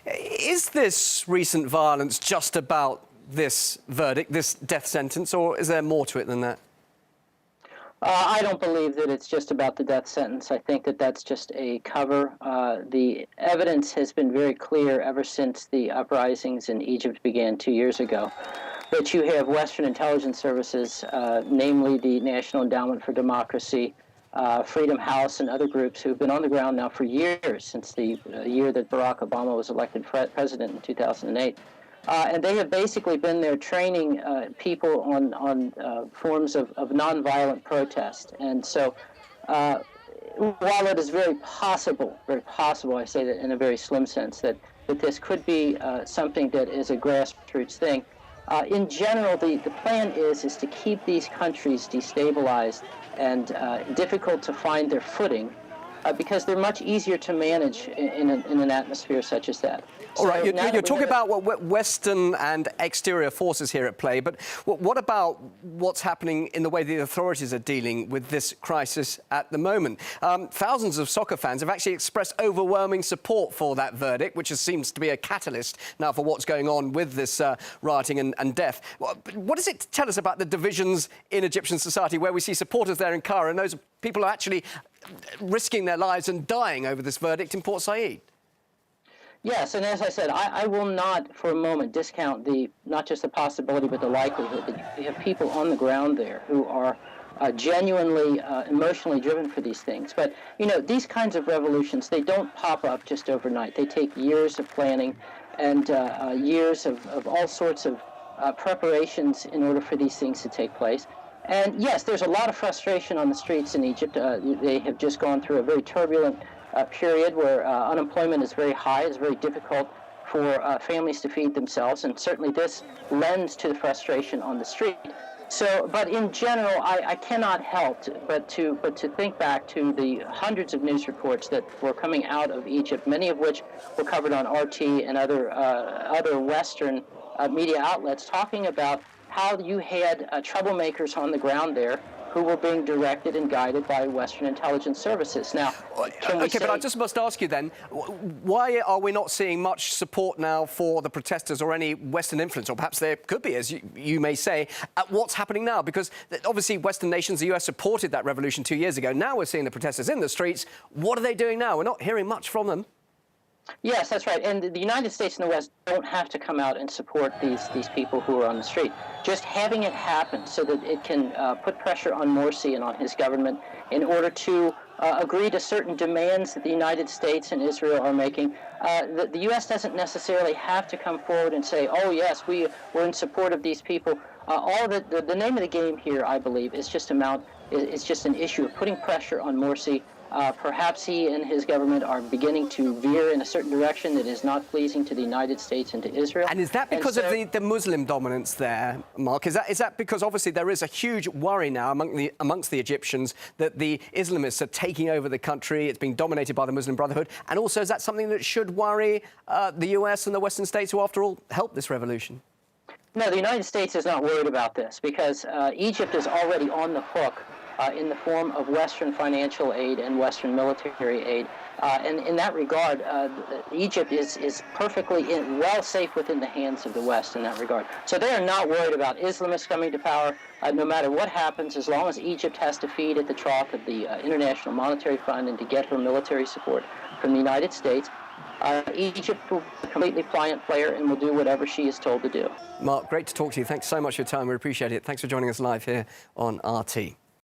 Is this recent violence just about this verdict, this death sentence, or is there more to it than that? I don't believe that it's just about the death sentence. I think that that's just a cover. The evidence has been very clear ever since the uprisings in Egypt began 2 years ago, that you have Western intelligence services, namely the National Endowment for Democracy, Freedom House, and other groups who've been on the ground now for years, since the year that Barack Obama was elected president in 2008. And they have basically been there training people on forms of nonviolent protest. And so while it is very possible, I say that in a very slim sense, that this could be something that is a grassroots thing, in general, the plan is to keep these countries destabilized and difficult to find their footing, because they're much easier to manage in an atmosphere such as that. All right, you're talking about Western and exterior forces here at play, but what about what's happening in the way the authorities are dealing with this crisis at the moment? Thousands of soccer fans have actually expressed overwhelming support for that verdict, which seems to be a catalyst now for what's going on with this rioting and death. What does it tell us about the divisions in Egyptian society, where we see supporters there in Cairo and those people are actually risking their lives and dying over this verdict in Port Said? Yes, and as I said, I will not for a moment discount not just the possibility, but the likelihood that you have people on the ground there who are genuinely emotionally driven for these things. But, you know, these kinds of revolutions, they don't pop up just overnight. They take years of planning and years of all sorts of preparations in order for these things to take place. And yes, there's a lot of frustration on the streets in Egypt. They have just gone through a very turbulent period where unemployment is very high. It's very difficult for families to feed themselves, and certainly this lends to the frustration on the street. So, but in general, I cannot help but to think back to the hundreds of news reports that were coming out of Egypt, many of which were covered on RT and other Western media outlets, talking about how you had troublemakers on the ground there who were being directed and guided by Western intelligence services. Now, but I just must ask you then, why are we not seeing much support now for the protesters or any Western influence, or perhaps there could be, as you may say, at what's happening now? Because obviously Western nations, the US, supported that revolution 2 years ago. Now we're seeing the protesters in the streets. What are they doing now? We're not hearing much from them. Yes, that's right. And the United States and the West don't have to come out and support these people who are on the street. Just having it happen so that it can put pressure on Morsi and on his government in order to agree to certain demands that the United States and Israel are making. The U.S. doesn't necessarily have to come forward and say, oh, yes, we're in support of these people. The name of the game here, I believe, is just an issue of putting pressure on Morsi. Perhaps he and his government are beginning to veer in a certain direction that is not pleasing to the United States and to Israel. And is that because of the Muslim dominance there, Mark? Is that because obviously there is a huge worry now amongst the Egyptians that the Islamists are taking over the country, it's being dominated by the Muslim Brotherhood, and also is that something that should worry the US and the Western states who, after all, helped this revolution? No, the United States is not worried about this because Egypt is already on the hook in the form of Western financial aid and Western military aid. And in that regard, Egypt is perfectly well safe within the hands of the West in that regard. So they are not worried about Islamists coming to power. No matter what happens, as long as Egypt has to feed at the trough of the International Monetary Fund and to get her military support from the United States, Egypt will be a completely pliant player and will do whatever she is told to do. Mark, great to talk to you. Thanks so much for your time. We appreciate it. Thanks for joining us live here on RT.